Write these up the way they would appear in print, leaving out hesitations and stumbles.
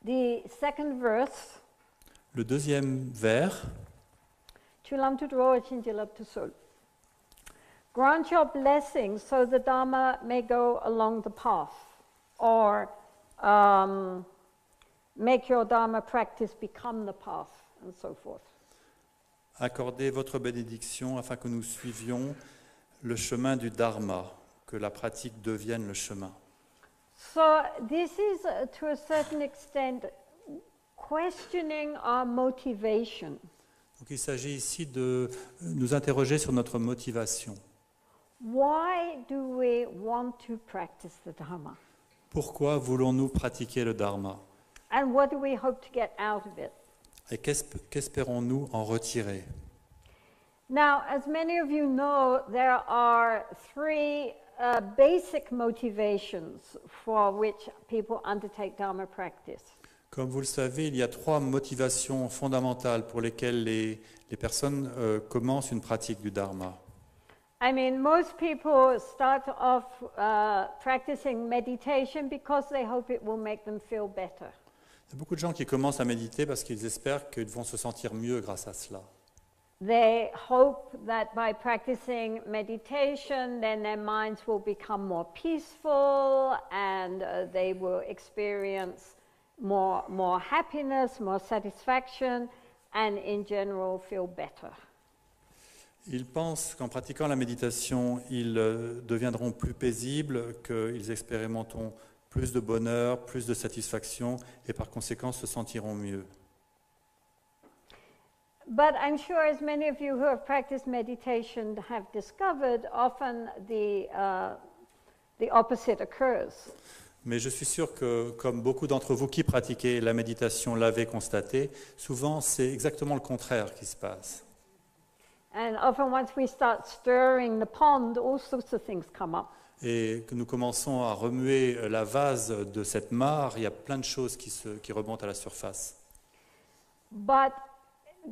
The second verse, Le deuxième vers, Chulam tu draw chinjilab tu sol. Grant your blessing so the Dharma may go along the path, or make your Dharma practice become the path, and so forth. accordez votre bénédiction afin que nous suivions le chemin du Dharma, que la pratique devienne le chemin. So this is, to a certain extent, questioning our motivation. Donc il s'agit ici de nous interroger sur notre motivation. Why do we want to practice the Dharma? Pourquoi voulons-nous pratiquer le Dharma? And what do we hope to get out of it? Et qu'espérons-nous en retirer? Now, as many of you know, there are three basic motivations for which people undertake Dharma practice. Comme vous le savez, il y a trois motivations fondamentales pour lesquelles les personnes commencent une pratique du Dharma. I mean, most people start off practicing meditation because they hope it will make them feel better. Il y a beaucoup de gens qui commencent à méditer parce qu'ils espèrent qu'ils vont se sentir mieux grâce à cela. They hope that by practicing meditation, then their minds will become more peaceful and they will experience more happiness, more satisfaction, and in general feel better. Ils pensent qu'en pratiquant la méditation, ils deviendront plus paisibles, qu'ils expérimenteront plus de bonheur, plus de satisfaction et par conséquent se sentiront mieux. But I'm sure as many of you who have practiced meditation have discovered, often the opposite occurs. Mais je suis sûr que, comme beaucoup d'entre vous qui pratiquez la méditation l'avaient constaté, souvent c'est exactement le contraire qui se passe. And often once we start stirring the pond, all sorts of things come up. Et que nous commençons à remuer la vase de cette mare, il y a plein de choses qui remontent à la surface. But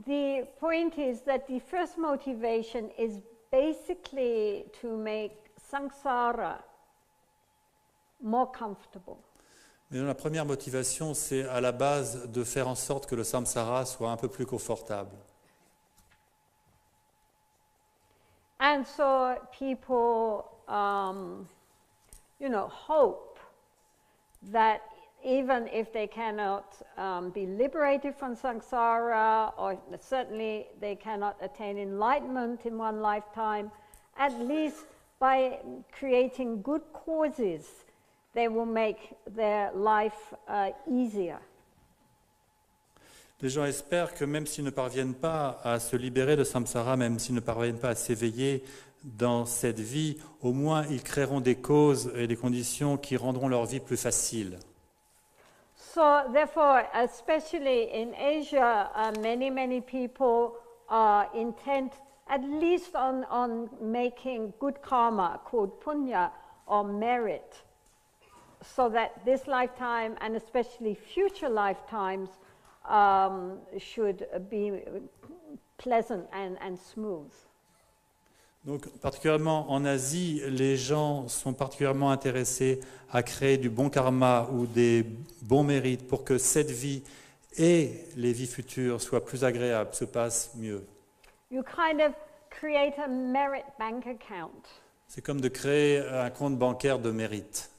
the point is that the first motivation is basically to make samsara more comfortable. Mais la première motivation, c'est à la base de faire en sorte que le samsara soit un peu plus confortable. And so people, hope that even if they cannot be liberated from samsara, or certainly they cannot attain enlightenment in one lifetime, at least by creating good causes, they will make their life easier. Les gens espèrent que même s'ils ne parviennent pas à se libérer de samsara, même s'ils ne parviennent pas à s'éveiller dans cette vie, au moins ils créeront des causes et des conditions qui rendront leur vie plus facile. So therefore, especially in Asia, many people are intent at least on making good karma called punya or merit, so that this lifetime and especially future lifetimes should be pleasant and smooth. Donc, particulièrement en Asie, les gens sont particulièrement intéressés à créer du bon karma ou des bons mérites pour que cette vie et les vies futures soient plus agréables, se passent mieux. You kind of create a merit bank account. C'est comme de créer un compte bancaire de mérite,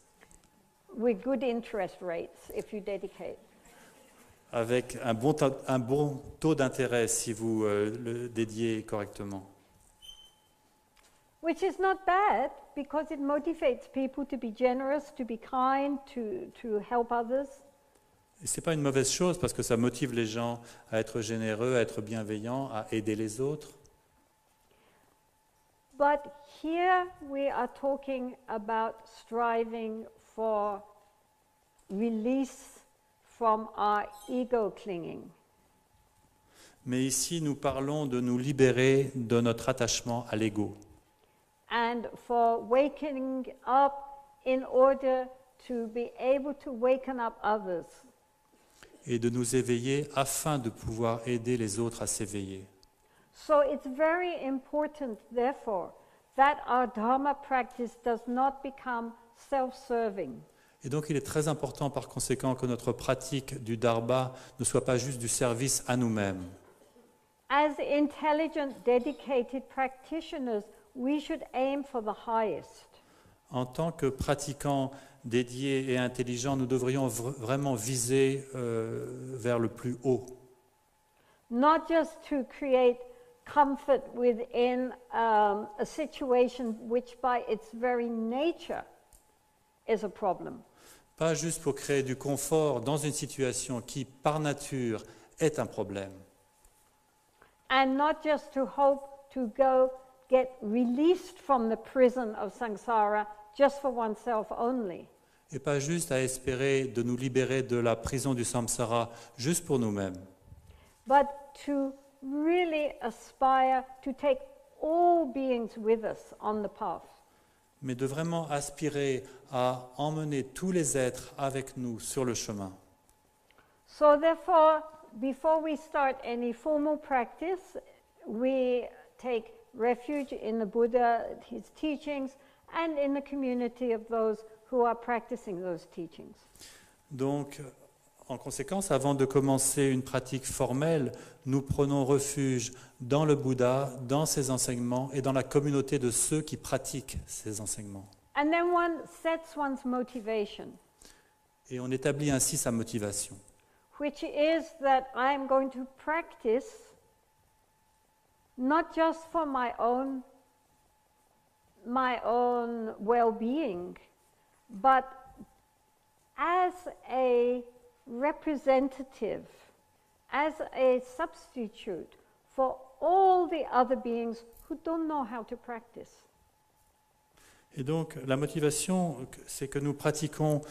With good interest rates if you dedicate. avec un bon taux d'intérêt si vous le dédiez correctement. Which is not bad because it motivates people to be generous, to be kind, to help others. Et ce n'est pas une mauvaise chose parce que ça motive les gens à être généreux, à être bienveillants, à aider les autres. But here we are talking about striving for release from our ego clinging. Mais ici, nous parlons de nous libérer de notre attachement à l'ego. And for waking up in order to be able to waken up others. Et de nous éveiller afin de pouvoir aider les autres à s'éveiller. So it's very important, therefore, that our Dharma practice does not become self-serving. Et donc il est très important par conséquent que notre pratique du Dharma ne soit pas juste du service à nous-mêmes. As intelligent, dedicated practitioners, we should aim for the highest. En tant que pratiquants dédiés et intelligents, nous devrions vraiment viser vers le plus haut. Not just to create comfort within a situation which by its very nature is a problem. Pas juste pour créer du confort dans une situation qui, par nature, est un problème. And not just to hope to go get released from the prison of samsara just for oneself only. Et pas juste à espérer de nous libérer de la prison du samsara juste pour nous-mêmes. But to really aspire to take all beings with us on the path. Mais de vraiment aspirer à emmener tous les êtres avec nous sur le chemin. So therefore, before we start any formal practice, we take refuge in the Buddha, his teachings, and in the community of those who are practicing those teachings. Donc, en conséquence, avant de commencer une pratique formelle, nous prenons refuge dans le Bouddha, dans ses enseignements et dans la communauté de ceux qui pratiquent ces enseignements. And then one sets one's motivation, Et on établit ainsi sa motivation, which is that I am going to practice not just for my own well-being, but as a representative, as a substitute for all the other beings who don't know how to practice. Et donc, la motivation, c'est que nous pratiquons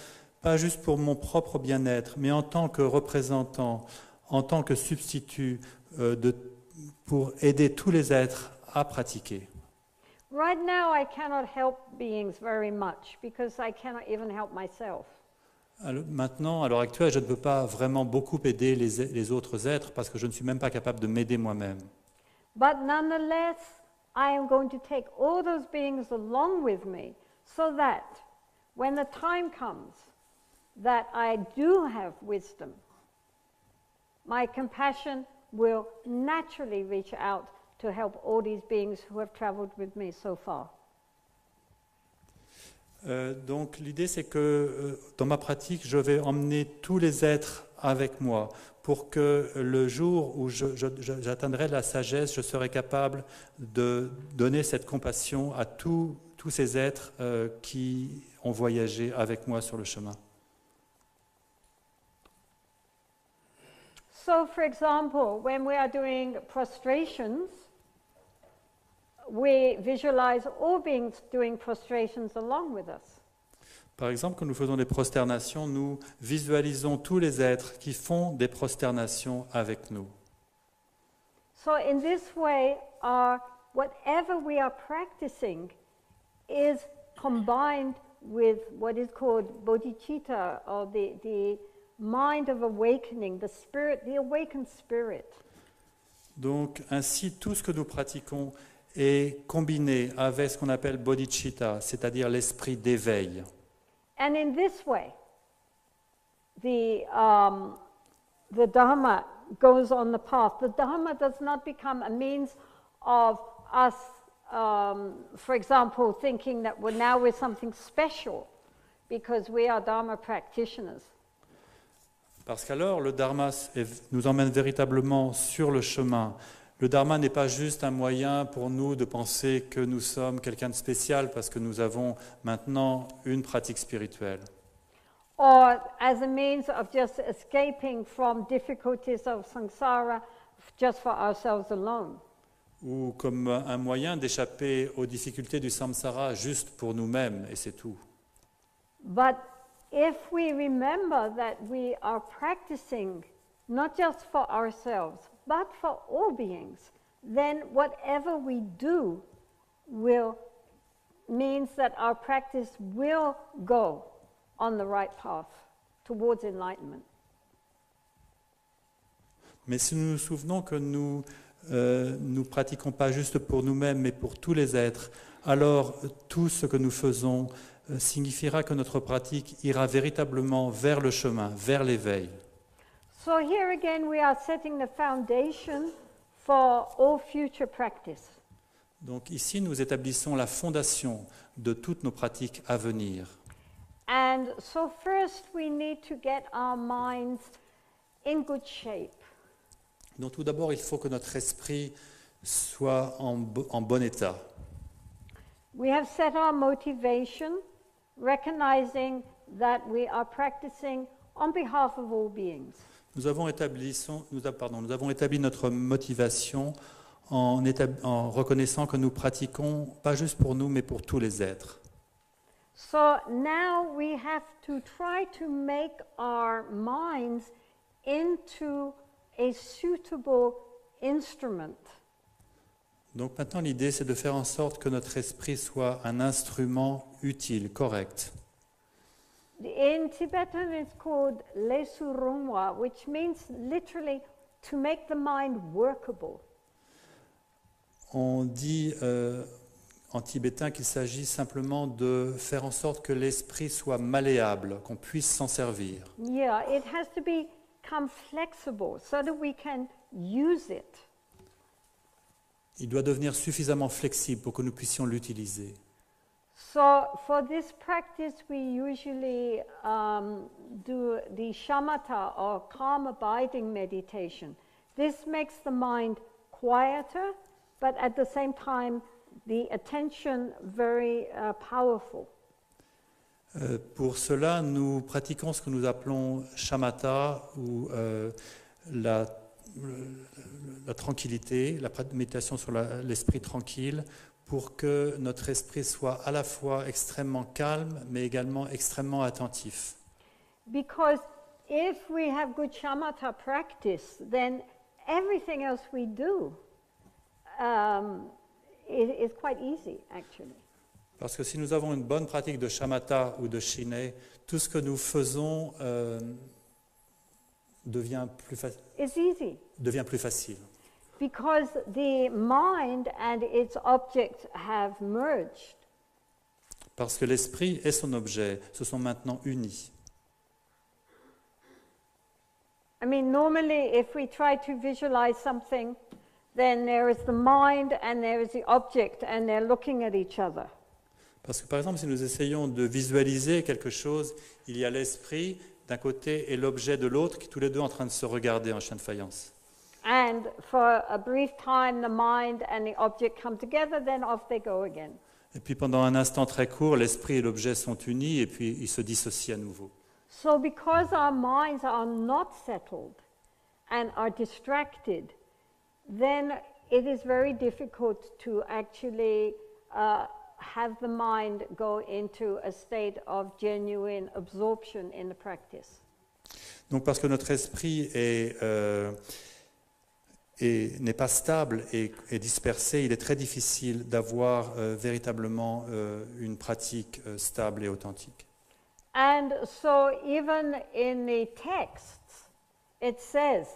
pas juste pour mon propre bien-être, mais en tant que représentant, en tant que substitut, pour aider tous les êtres à pratiquer. Right now, I cannot help beings very much because I cannot even help myself. Alors, maintenant, à l'heure actuelle, je ne peux pas vraiment beaucoup aider les autres êtres parce que je ne suis même pas capable de m'aider moi-même. But nonetheless, I am going to take all those beings along with me so that when the time comes that I do have wisdom, my compassion will naturally reach out to help all these beings who have traveled with me so far. Donc l'idée c'est que dans ma pratique, je vais emmener tous les êtres avec moi pour que le jour où j'atteindrai la sagesse, je serai capable de donner cette compassion à tous ces êtres qui ont voyagé avec moi sur le chemin. So, for example, when we are doing prostrations, we visualize all beings doing prostrations along with us. Par exemple, quand nous faisons des prosternations, nous visualisons tous les êtres qui font des prosternations avec nous. So in this way, whatever we are practicing is combined with what is called bodhicitta, or the mind of awakening, the spirit, the awakened spirit. Donc ainsi, tout ce que nous pratiquons est combiné avec ce qu'on appelle bodhicitta, c'est-à-dire l'esprit d'éveil. And in this way, the Dharma goes on the path. The Dharma does not become a means of us, for example, thinking that we're something special because we are Dharma practitioners. Parce qu'alors, le Dharma nous emmène véritablement sur le chemin. Le Dharma n'est pas juste un moyen pour nous de penser que nous sommes quelqu'un de spécial parce que nous avons maintenant une pratique spirituelle. Or as a means of just escaping from difficulties of samsara just for ourselves alone. Ou comme un moyen d'échapper aux difficultés du samsara juste pour nous-mêmes, et c'est tout. But if we remember that we are practicing not just for ourselves, but for all beings, then whatever we do means that our practice will go on the right path towards enlightenment. Mais si nous nous souvenons que nous ne pratiquons pas juste pour nous-mêmes, mais pour tous les êtres, alors tout ce que nous faisons signifiera que notre pratique ira véritablement vers le chemin, vers l'éveil. So here again we are setting the foundation for all future practice. Donc ici, nous établissons la fondation de toutes nos pratiques à venir. And so first we need to get our minds in good shape. Donc tout d'abord, il faut que notre esprit soit en bon état. We have set our motivation, recognizing that we are practicing on behalf of all beings. Nous avons établi notre motivation en reconnaissant que nous pratiquons pas juste pour nous, mais pour tous les êtres. So now we have to try to make our minds into a suitable instrument. Donc maintenant, l'idée, c'est de faire en sorte que notre esprit soit un instrument utile, correct. In Tibetan it's called lesurungwa, which means literally to make the mind workable. On dit en tibétain qu'il s'agit simplement de faire en sorte que l'esprit soit malléable, qu'on puisse s'en servir. Yeah, it has to become flexible so that we can use it. Il doit devenir suffisamment flexible pour que nous puissions l'utiliser. So for this practice, we usually do the shamatha or calm abiding meditation. This makes the mind quieter, but at the same time, the attention very powerful. Pour cela, nous pratiquons ce que nous appelons shamatha ou la tranquillité, la méditation sur l'esprit tranquille, pour que notre esprit soit à la fois extrêmement calme, mais également extrêmement attentif. Because if we have good shamatha practice, then everything else we do is quite easy, actually. Parce que si nous avons une bonne pratique de shamatha ou de shinai, tout ce que nous faisons devient plus facile. Because the mind and its object have merged. Parce que l'esprit et son objet se sont maintenant unis. I mean, normally if we try to visualize something, then there is the mind and there is the object and they're looking at each other. Parce que par exemple, si nous essayons de visualiser quelque chose, il y a l'esprit d'un côté et l'objet de l'autre qui tous les deux en train de se regarder en chien de faïence. And for a brief time, the mind and the object come together, then off they go again. Et puis pendant un instant très court, l'esprit et l'objet sont unis et puis ils se dissocient à nouveau. So because our minds are not settled and are distracted, then it is very difficult to actually have the mind go into a state of genuine absorption in the practice. Donc parce que notre esprit n'est pas stable et dispersé, il est très difficile d'avoir véritablement une pratique stable et authentique. And so even in the texts, it says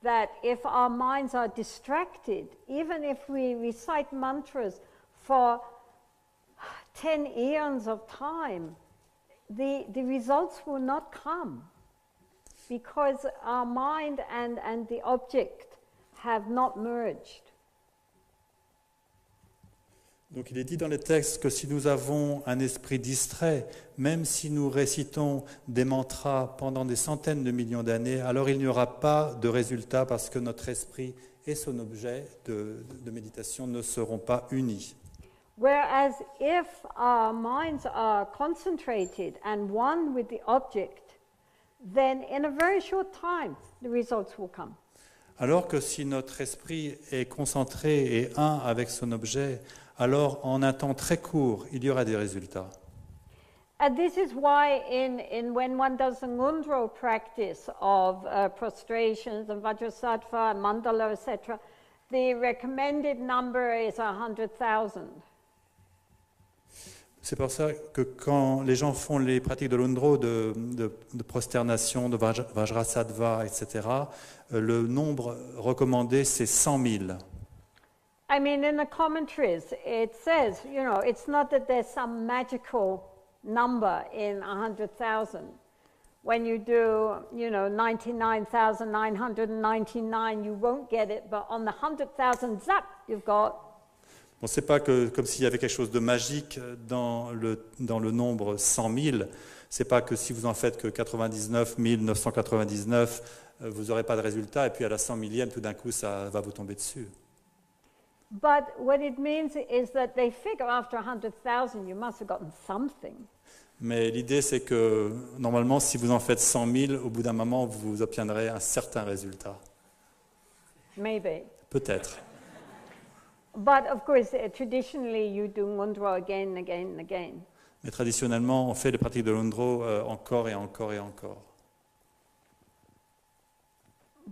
that if our minds are distracted, even if we recite mantras for 10 eons of time, the results will not come because our mind and the object have not merged. Donc il est dit dans les textes que si nous avons un esprit distrait, même si nous récitons des mantras pendant des centaines de millions d'années, alors il n'y aura pas de résultat parce que notre esprit et son objet de méditation ne seront pas unis. Whereas if our minds are concentrated and one with the object, then in a very short time the results will come. Alors que si notre esprit est concentré et un avec son objet, alors en un temps très court, il y aura des résultats. And this is why when one does the Ngundro practice of prostrations and Vajrasattva and Mandala, etc., the recommended number is 100,000. C'est pour ça que quand les gens font les pratiques de l'Undro, de prosternation, de Vajrasattva, etc., le nombre recommandé, c'est 100 000. I mean, in the commentaries, it says, it's not that there's some magical number in 100,000. When you do, 99,999, you won't get it, but on the 100,000, zap, you've got. Bon, c'est pas comme s'il y avait quelque chose de magique dans le nombre 100 000. C'est pas que si vous en faites que 99 999, vous n'aurez pas de résultat, et puis à la 100 millième, tout d'un coup, ça va vous tomber dessus. But what it means is that they figure after 100,000, you must have gotten something. Mais l'idée, c'est que normalement, si vous en faites 100 000, au bout d'un moment, vous obtiendrez un certain résultat. Maybe. Peut-être. But of course, traditionally, you do Ngondro again and again and again. Mais traditionnellement, on fait les pratiques de l'Undro encore et encore et encore.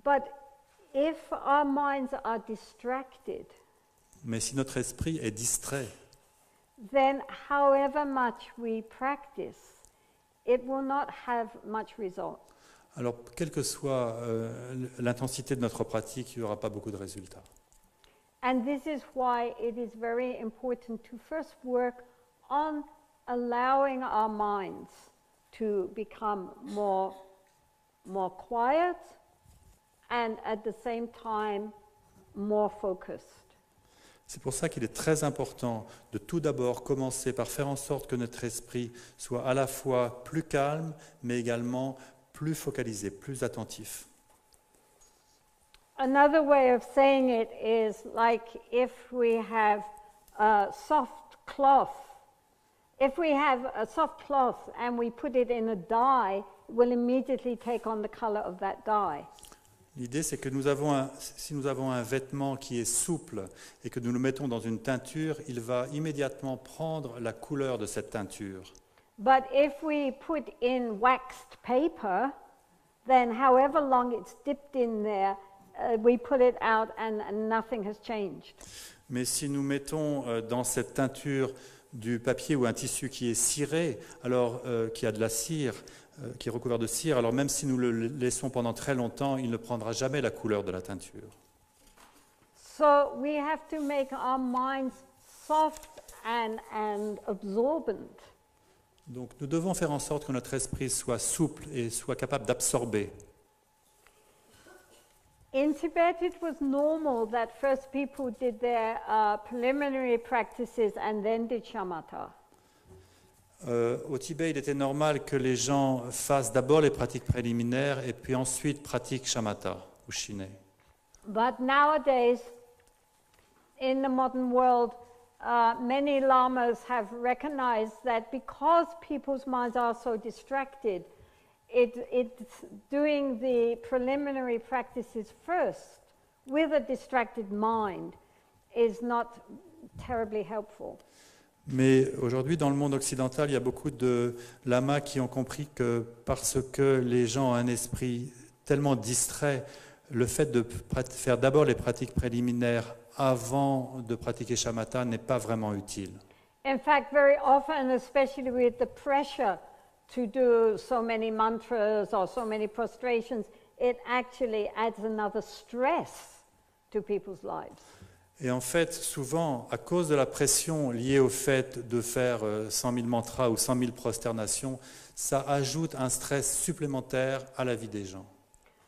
But if our minds are distracted, Mais si notre esprit est distrait, then however much we practice, it will not have much result. alors quelle que soit l'intensité de notre pratique, il n'y aura pas beaucoup de résultats. And this is why it is very important to first work on allowing our minds to become more quiet and at the same time more focused. C'est pour ça qu'il est très important de tout d'abord commencer par faire en sorte que notre esprit soit à la fois plus calme, mais également plus focalisé, plus attentif. Another way of saying it is like if we have a soft cloth. If we have a soft cloth and we put it in a dye, it will immediately take on the color of that dye. L'idée, c'est que si nous avons un vêtement qui est souple et que nous le mettons dans une teinture, il va immédiatement prendre la couleur de cette teinture. But if we put in waxed paper, then however long it's dipped in there, we put it out and nothing has changed. Mais si nous mettons dans cette teinture du papier ou un tissu qui est ciré, alors qui a de la cire, qui est recouvert de cire, alors même si nous le laissons pendant très longtemps, il ne prendra jamais la couleur de la teinture. So we have to make our minds soft and absorbent. Donc nous devons faire en sorte que notre esprit soit souple et soit capable d'absorber. In Tibet, it was normal that first people did their preliminary practices and then did shamatha. Au Tibet, il était normal que les gens fassent d'abord les pratiques préliminaires et puis ensuite pratiquent shamatha ou shine. But nowadays, in the modern world, many lamas have recognized that because people's minds are so distracted, it's doing the preliminary practices first with a distracted mind is not terribly helpful. Mais aujourd'hui, dans le monde occidental, il y a beaucoup de lamas qui ont compris que parce que les gens ont un esprit tellement distrait, le fait de faire d'abord les pratiques préliminaires avant de pratiquer shamatha n'est pas vraiment utile. In fact, very often, especially with the pressure to do so many mantras or so many prostrations, it actually adds another stress to people's lives. Et en fait, souvent, à cause de la pression liée au fait de faire 100 000 mantras ou 100 000 prosternations, ça ajoute un stress supplémentaire à la vie des gens.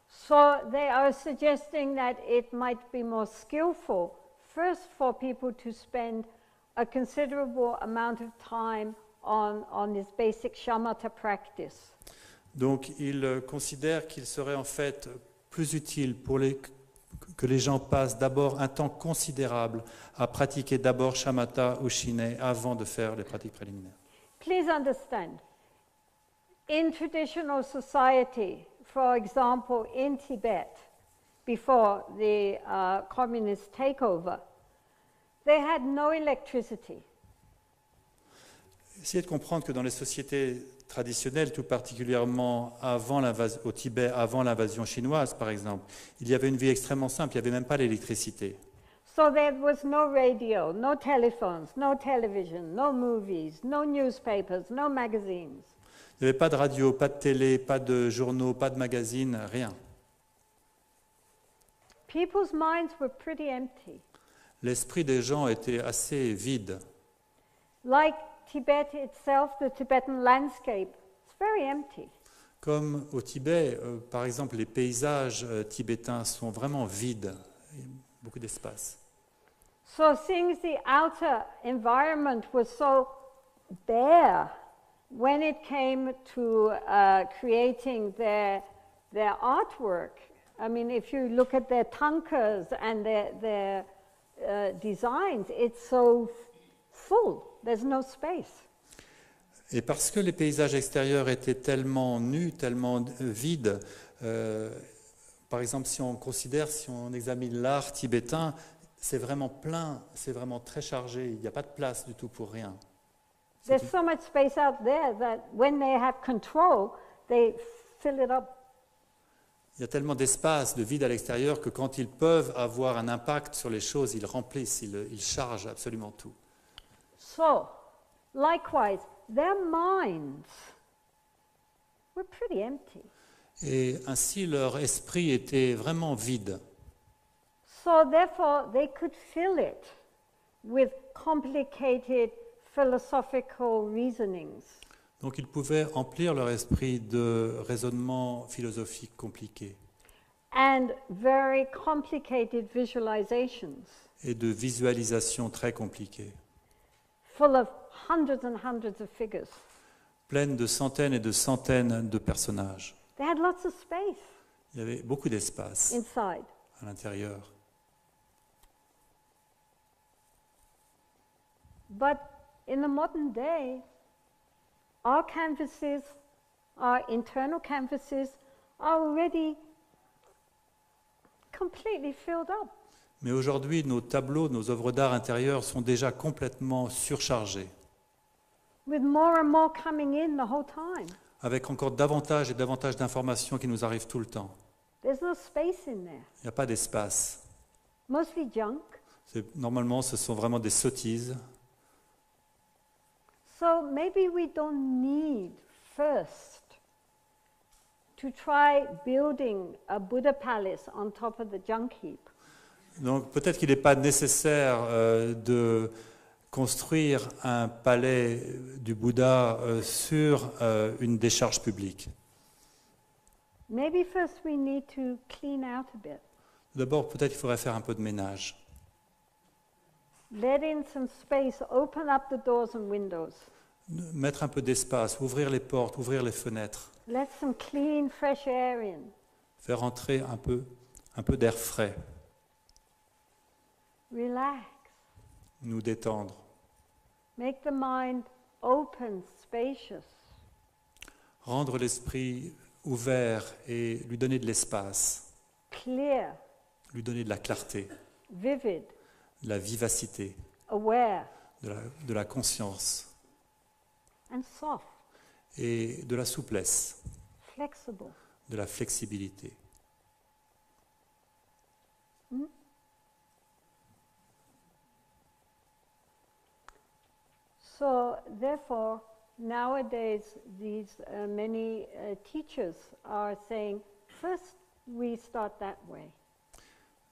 So they are suggesting that it might be more skillful, first for people to spend a considerable amount of time on this basic shamatha practice. Donc, ils considèrent qu'il serait en fait plus utile que les gens passent d'abord un temps considérable à pratiquer d'abord shamatha ou shine avant de faire les pratiques préliminaires. Please understand, in traditional society, for example, in Tibet, before the communist takeover, they had no electricity. Essayez de comprendre que dans les sociétés traditionnelles, tout particulièrement au Tibet, avant l'invasion chinoise par exemple, il y avait une vie extrêmement simple, il n'y avait même pas l'électricité. So there was no radio, no telephones, no television, no movies, no newspapers, no magazines. Il n'y avait pas de radio, pas de télé, pas de journaux, pas de magazines, rien. People's minds were pretty empty. L'esprit des gens était assez vide. Like Tibet itself, the Tibetan landscape, it's very empty. Comme au Tibet, par exemple, les paysages tibétains sont vraiment vides, il y a beaucoup d'espace. So seeing the outer environment was so bare, when it came to creating their artwork, I mean, if you look at their tankas and their designs, it's so full, there's no space. Et parce que les paysages extérieurs étaient tellement nus, tellement vides, par exemple, si on examine l'art tibétain, c'est vraiment plein, c'est vraiment très chargé, il n'y a pas de place du tout pour rien. There's so much space out there that when they have control, they fill it up. Il y a tellement d'espace, de vide à l'extérieur que quand ils peuvent avoir un impact sur les choses, ils remplissent, ils chargent absolument tout. So, likewise, their minds were pretty empty. Et ainsi, leur esprit était vraiment vide. So, therefore, they could fill it with complicated philosophical reasonings. Donc ils pouvaient emplir leur esprit de raisonnements philosophiques compliqués And very complicated visualizations, et de visualisations très compliquées, full of hundreds and hundreds of figures. pleines de centaines et de centaines de personnages. They had lots of space Il y avait beaucoup d'espace inside. à l'intérieur. But in the modern day, our canvases, our internal canvases, are already completely filled up. Mais aujourd'hui, nos tableaux, nos œuvres d'art intérieures sont déjà complètement surchargés, With more and more coming in the whole time. avec encore davantage et davantage d'informations qui nous arrivent tout le temps. There's no space in there. Il n'y a pas d'espace. Mostly junk. Normalement, ce sont vraiment des sottises. So maybe we don't need first to try building a Buddha palace on top of the junk heap. Donc peut-être qu'il n'est pas nécessaire de construire un palais du Bouddha sur une décharge publique. Maybe first we need to clean out a bit. D'abord, peut-être qu'il faudrait faire un peu de ménage. Let in some space, open up the doors and windows. Mettre un peu d'espace, ouvrir les portes, ouvrir les fenêtres, Let some clean, fresh air in. faire entrer un peu d'air frais, Relax. nous détendre, Make the mind open, spacious. rendre l'esprit ouvert et lui donner de l'espace, Clear, lui donner de la clarté, vivid, de la vivacité, aware, de la conscience and soft, et de la souplesse, flexible. de la flexibilité. So, therefore, nowadays, these many teachers are saying, first we start that way.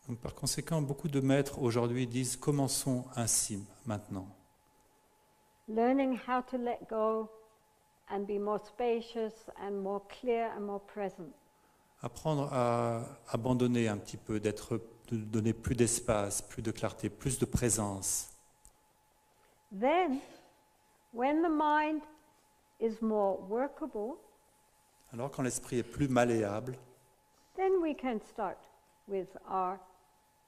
Donc, par conséquent, beaucoup de maîtres aujourd'hui disent commençons ainsi maintenant. Learning how to let go and be more spacious and more clear and more present. Apprendre à abandonner un petit peu, de donner plus d'espace, plus de clarté, plus de présence. Then, when the mind is more workable, Alors quand l'esprit est plus malléable, then we can start with our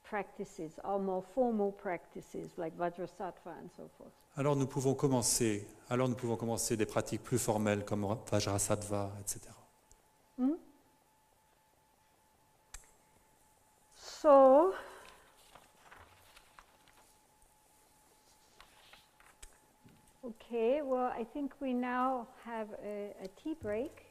practices, our more formal practices like Vajrasattva and so forth. alors nous pouvons commencer des pratiques plus formelles comme Vajrasattva, etc. So, okay, well, I think we now have a tea break.